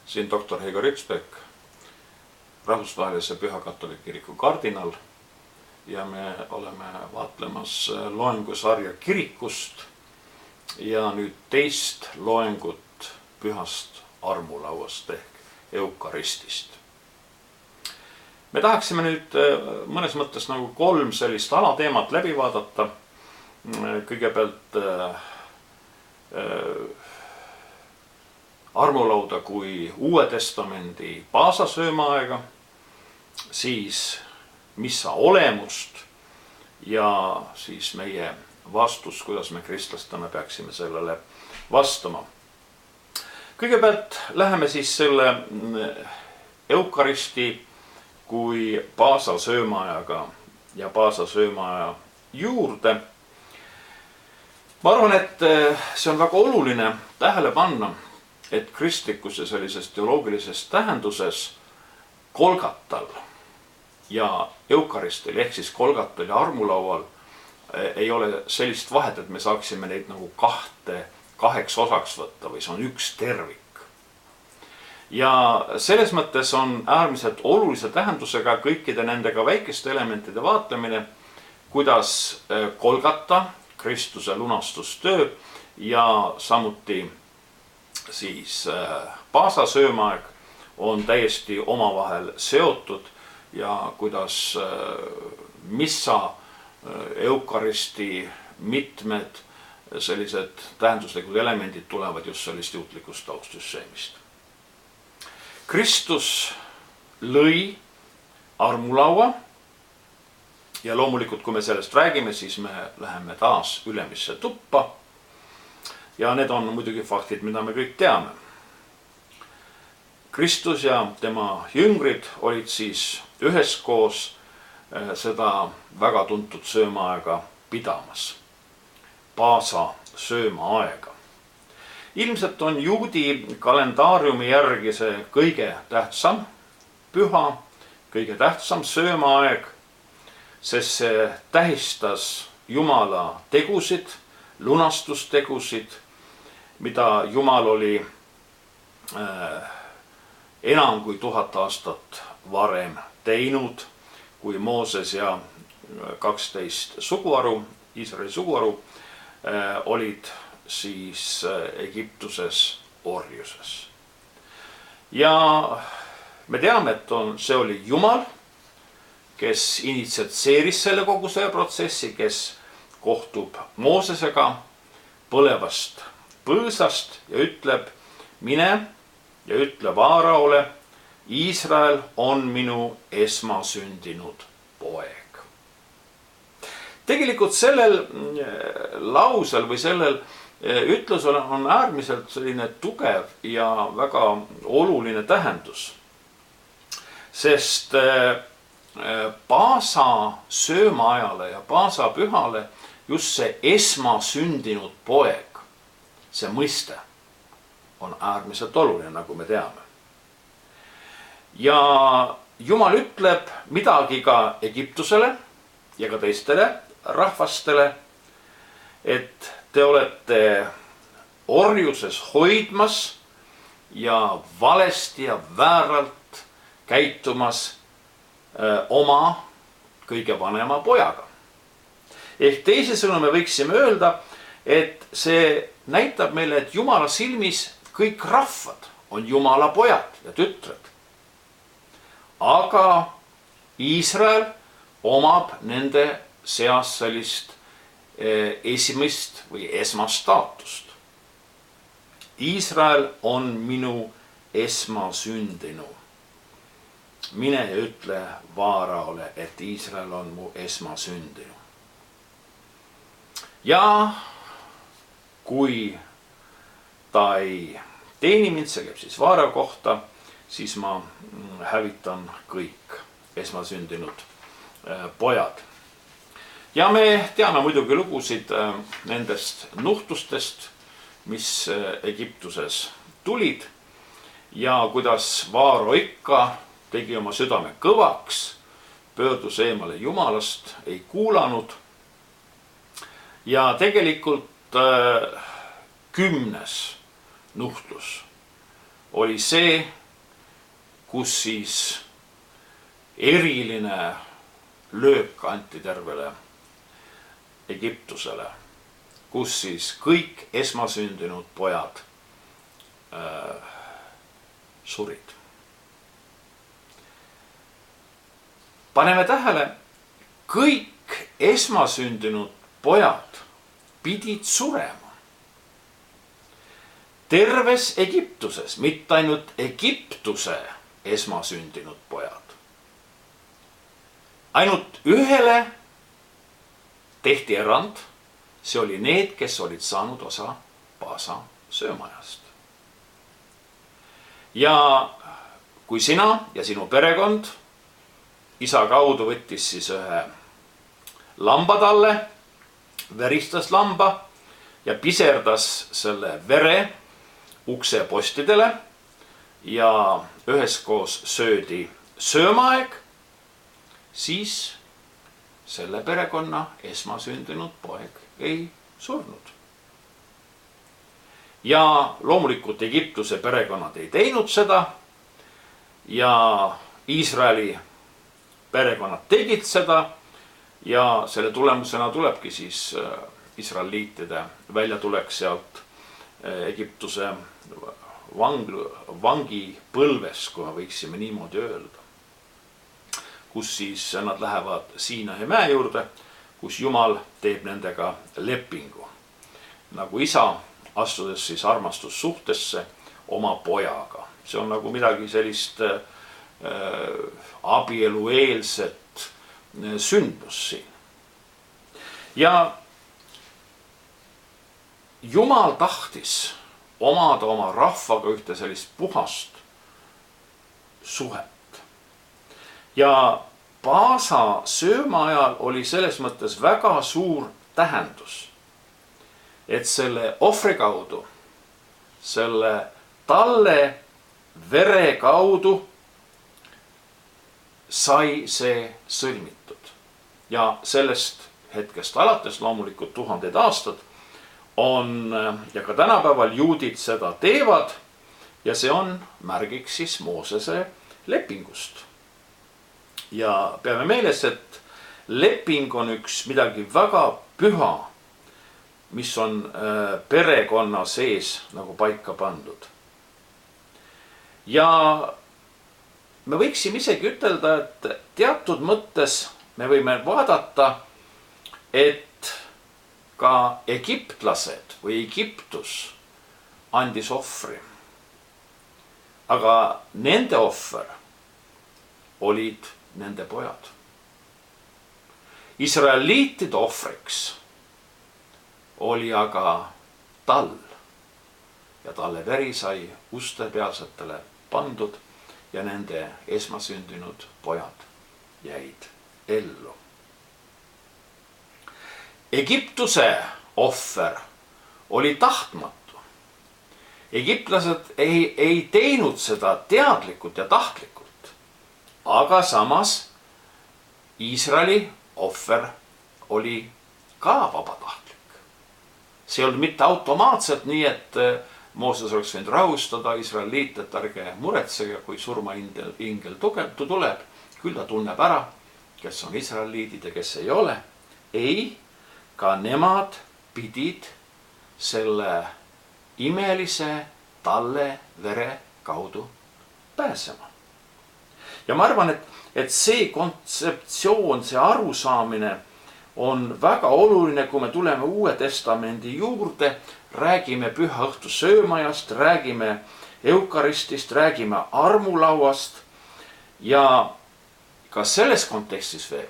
Siin doktor Heigo Ritsbeck, rahvusvahelise Püha Katoliku Kiriku kardinal ja me oleme vaatlemas loengusarja kirikust ja nüüd teist loengut pühast armulauast ehk eukaristist. Me tahaksime nüüd mõnes mõttes nagu 3 sellist alateemat läbi vaadata. Kõigepealt armulauda kui Uue Testamendi paasasöömaaega, siis missa olemust ja siis meie vastus, kuidas me kristlastena peaksime sellele vastama. Kõigepealt läheme siis selle eukaristi kui paasasöömaajaga ja paasasöömaaja juurde. Ma arvan, et see on väga oluline tähele panna, et kristlikus ja sellises teoloogilises tähenduses kolgatal ja eukaristil ehk siis kolgatal ja armulaual ei ole sellist vahet, et me saaksime neid nagu kaheks osaks võtta või see on üks tervik. Ja selles mõttes on äärmiselt olulise tähendusega kõikide nendega väikeste elementide vaatlemine, kuidas kolgata Kristuse lunastustöö ja samuti siis paasasöömaaeg on täiesti omavahel seotud ja kuidas missa eukaristi mitmed sellised tähenduslikud elemendid tulevad just sellist juutlikust taustsüsteemist. Kristus lõi armulaua ja loomulikult, kui me sellest räägime, siis me läheme taas ülemisse tuppa. Ja need on muidugi faktid, mida me kõik teame. Kristus ja tema jüngrid olid siis üheskoos seda väga tuntud söömaaega pidamas. Paasa söömaaega. Ilmselt on juudi kalendaariumi järgi see kõige tähtsam püha, kõige tähtsam söömaaeg, sest see tähistas Jumala tegusid, lunastustegusid, mida Jumal oli enam kui 1000 aastat varem teinud, kui Mooses ja 12 suguharu, Iisraeli suguharu olid siis Egiptuses orjuses. Ja me teame, et see oli Jumal, kes initsieeris selle kogu see protsessi, kes kohtub Moosesega põlevast põõsast ja ütleb, mine ja ütle Vaaraole, Iisrael on minu esmasündinud poeg. Tegelikult sellel lausel või sellel ütlusel on äärmiselt selline tugev ja väga oluline tähendus. Sest paasa söömaajale ja paasa pühale just see esmasündinud poeg, see mõiste on äärmiselt oluline, nagu me teame. Ja Jumal ütleb midagi ka Egiptusele ja ka teistele rahvastele, et te olete orjuses hoidmas ja valesti ja vääralt käitumas oma kõige vanema pojaga. Ehk teisisõnu me võiksime öelda, et see näitab meile, et Jumala silmis kõik rahvad on Jumala pojad ja tütred. Aga Iisrael omab nende seas sellist esimest või esmastaatust. Iisrael on minu esmasündinu. Mine ja ütle Vaaraole, et Iisrael on mu esmasündinu. Ja kui ta ei teeni mind, see käib siis Vaara kohta, siis ma hävitan kõik esmasündinud pojad. Ja me teame muidugi lugusid nendest nuhtustest, mis Egiptuses tulid ja kuidas Vaaro ikka tegi oma südame kõvaks, pöördus eemale Jumalast, ei kuulanud. Ja tegelikult 10. nuhtlus oli see, kus siis eriline löök anti tervele Egiptusele, kus siis kõik esmasündinud pojad surid. Paneme tähele, kõik esmasündinud pojad pidid surema. Terves Egiptuses, mitte ainult Egiptuse esmasündinud pojad. Ainult ühele tehti erand, see oli need, kes olid saanud osa Paasa söömajast. Ja kui sina ja sinu perekond isa kaudu võttis siis ühe lamba talle, veristas lamba ja piserdas selle vere uksepostidele ja üheskoos söödi söömaaeg, siis selle perekonna esmasündinud poeg ei surnud. Ja loomulikult Egiptuse perekonnad ei teinud seda ja Iisraeli perekonnad tegid seda ja selle tulemusena tulebki siis israeliitide väljatulek sealt Egiptuse vangipõlves, kui me võiksime niimoodi öelda. Kus siis nad lähevad Siinai mäe juurde, kus Jumal teeb nendega lepingu. Nagu isa, astudes siis armastussuhtesse oma pojaga. See on nagu midagi sellist abielueelset sündmus siin. Ja Jumal tahtis omada oma rahvaga ühte sellist puhast suhet. Ja Paasa sööma ajal oli selles mõttes väga suur tähendus, et selle ohvri kaudu, selle talle vere kaudu sai see sõlmitud. Ja sellest hetkest alates loomulikult tuhanded aastad on ja ka tänapäeval juudid seda teevad ja see on märgiks siis Moosese lepingust. Ja peame meeles, et leping on üks midagi väga püha, mis on perekonna sees nagu paika pandud. Ja me võiksime isegi ütelda, et teatud mõttes me võime vaadata, et ka egiptlased või Egiptus andis ohvri. Aga nende ohver olid nende pojad. Israeliitide ohvriks oli aga tall ja talle veri sai uste pealsetele pandud ja nende esmasündinud pojad jäid ellu. Egiptuse ohver oli tahtmatu. Egiptlased ei teinud seda teadlikult ja tahtlikult, aga samas Iisraeli ohver oli ka vabatahtlik. See ei olnud mitte automaatselt nii, et Mooses oleks võinud rahustada Iisraeliit, et ärge muretsege, kui surmaingel tuleb, küll ta tunneb ära, kes on Iisraeliidid ja kes ei ole. Ei, ka nemad pidid selle imelise talle vere kaudu pääsema. Ja ma arvan, et see kontseptsioon, see arusaamine on väga oluline, kui me tuleme Uue Testamendi juurde, räägime püha õhtu söömajast, räägime eukaristist, räägime armulauast ja ka selles kontekstis veel,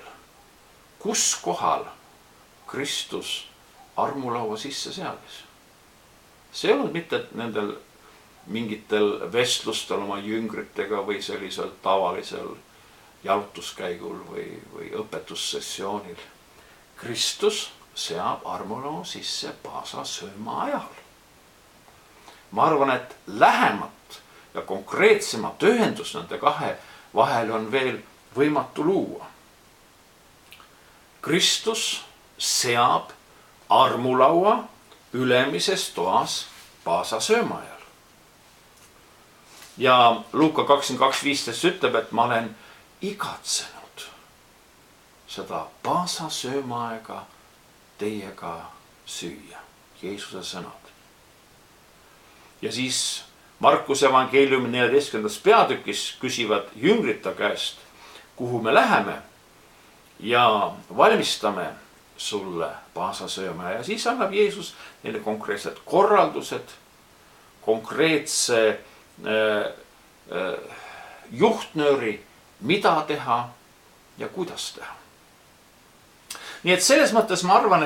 kus kohal Kristus armulaua sisse seadis. See ei olnud mitte nendel mingitel vestlustel oma jüngritega või sellisel tavalisel jalutuskäigul või õpetussessioonil. Kristus seab armulaua sisse Paasa sööma ajal. Ma arvan, et lähemat ja konkreetsemat ühendust nende kahe vahel on veel võimatu luua. Kristus seab armulaua ülemises toas Paasa sööma ajal. ja Luuka 22:15 ütleb, et ma olen igatsenud seda paasa söömaaega teiega süüa. Jeesuse sõnad. Ja siis Markuse evangeeliumi 14. peatükis küsivad jüngrid ta käest, kuhu me läheme ja valmistame sulle paasa sööma. Ja siis annab Jeesus neile konkreetsed korraldused, konkreetse juhtnööri, mida teha ja kuidas teha. Nii et selles mõttes ma arvan,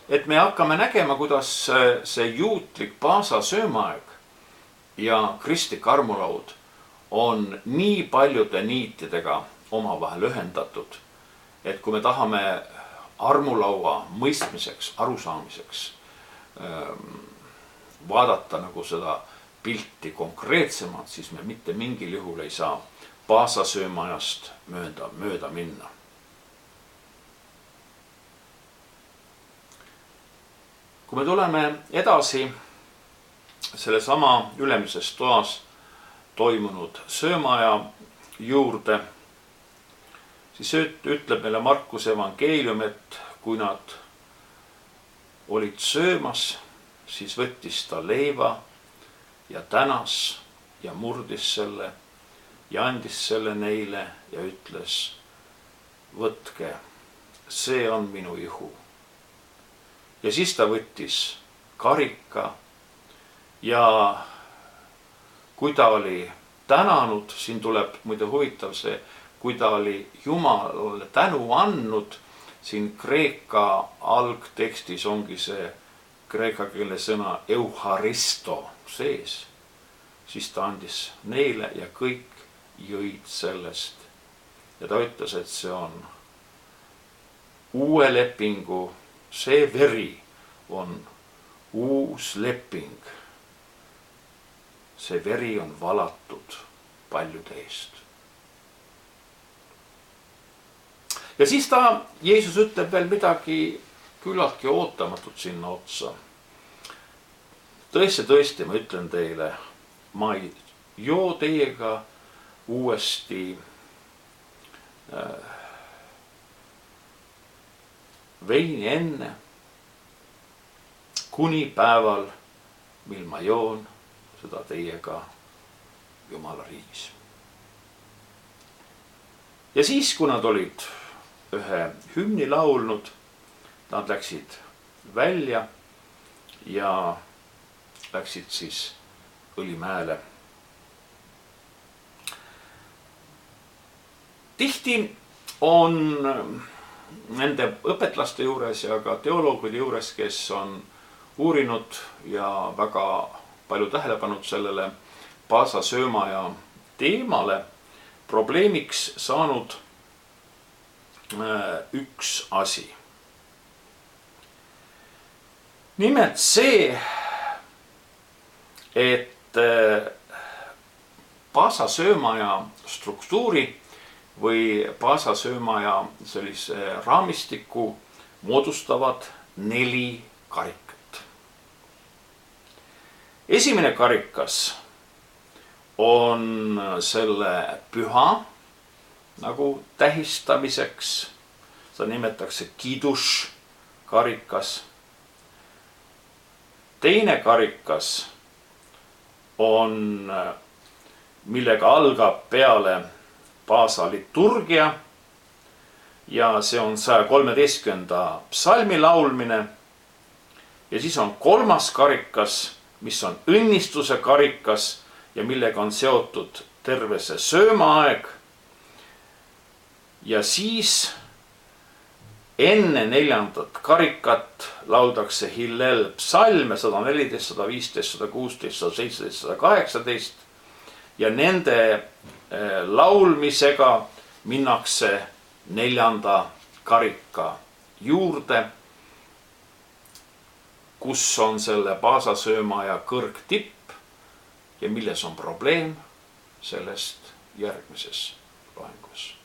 et me hakkame nägema, kuidas see juutlik paasa söömaaeg ja kristlik armulaud on nii paljude niitidega omavahel ühendatud, et kui me tahame armulaua mõistmiseks, arusaamiseks vaadata nagu seda pilti konkreetsemalt, siis me mitte mingil juhul ei saa paasa söömaajast mööda minna. Kui me tuleme edasi sellesama ülemises toas toimunud söömaaja juurde, siis ütleb meile Markuse evangeelium, et kui nad olid söömas, siis võttis ta leiva ja tänas ja murdis selle ja andis selle neile ja ütles, võtke, see on minu ihu. Ja siis ta võttis karika ja kui ta oli tänanud, siin tuleb muide huvitav see, kui ta oli Jumalale tänu andnud, siin kreeka algtekstis ongi see kreeka keele sõna euharisto sees, siis ta andis neile ja kõik jõid sellest. Ja ta ütles, et see on uue lepingu, see veri on uus leping. See veri on valatud paljude eest. Ja siis Jeesus ütleb veel midagi küllaltki ootamatut sinna otsa. Tõesti, ma ütlen teile, ma ei joo teiega uuesti veini enne, kuni päeval, mil ma joon seda teiega Jumala riigis. Ja siis, kui nad olid ühe hümni laulnud, nad läksid välja ja läksid siis Õlimäele. Tihti on nende õpetlaste juures ja ka teoloogide juures, kes on uurinud ja väga palju tähelepanu sellele paasa söömaaja teemale, probleemiks saanud üks asi. Nimelt see, et paasa söömaaja struktuuri või paasa söömaaja sellise raamistiku moodustavad 4 karikat. Esimene karikas on selle püha nagu tähistamiseks, seda nimetatakse kiduš karikas. Teine karikas on, millega algab peale paasa liturgia ja see on 113. psalmi laulmine. Ja siis on 3. karikas, mis on õnnistuse karikas ja millega on seotud terve see söömaaeg. Ja siis enne 4. karikat lauldakse Hillel psalme 114, 115, 116, 117, 118 ja nende laulmisega minnakse 4. karika juurde, kus on selle paasa söömaaja kõrgtipp ja milles on probleem, sellest järgmises loengus.